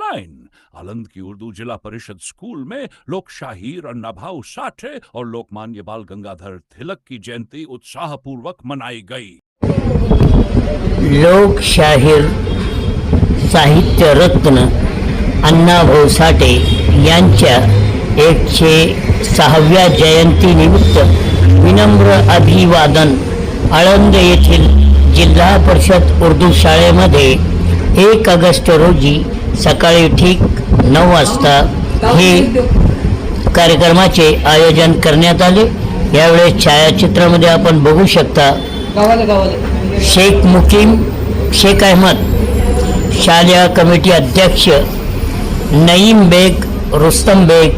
9 आलंद की उर्दू जिला परिषद स्कूल में लोक शाहीर अन्ना भाऊ साठे और लोकमान्य बाल गंगाधर तिलक की जयंती उत्साहपूर्वक मनाई गई। लोक शाहीर साहित्य रत्न अण्णाभाऊ साठे यांच्या 106व्या जयंतीनिमित्त विनम्र अभिवादन आळंद येथील जिल्हा परिषद उर्दू शाळेमध्ये 1 ऑगस्ट रोजी सकाळी ठीक 9 वाजता हे कार्यक्रमाचे आयोजन करण्यात आले। यावेळेस छायाचित्रामध्ये आपण बघू शकता शेख मुकीम शेख अहमद, शालेय कमिटी अध्यक्ष नईम बेग, रुस्तम बेग,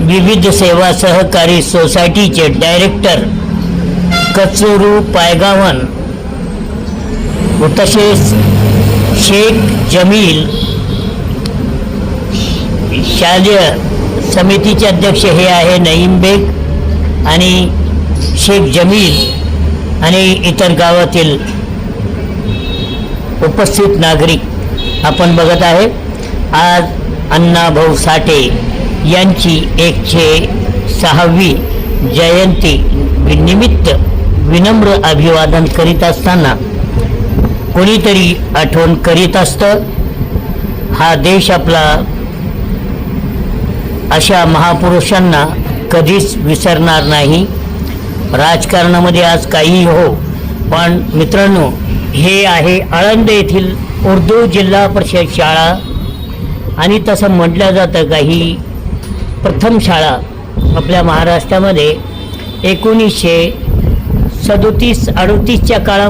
विविध सेवा सहकारी सोसायटीचे डायरेक्टर कचोरू पायगावन व तसेच शेख जमील, शालेय समितीचे अध्यक्ष हे आहे नईम बेग आणि शेख जमील आणि इतर गावातील उपस्थित नागरिक आपण बघत आहे। आज अण्णाभाऊ साठे यांची 106वी जयंती निमित्त विनम्र अभिवादन करीत असताना कोणीतरी आठवण करीत असतं, हा देश आपला अशा महापुरुषांना कधीच विसरणार नाही। राजकारणामध्ये आज काही हो, पण मित्रांनो हे आहे आळंद येथील उर्दू जिल्हा परिषद शाळा आणि तसं म्हटलं जातं का ही प्रथम शाळा आपल्या महाराष्ट्रामध्ये 1937-38च्या काळामध्ये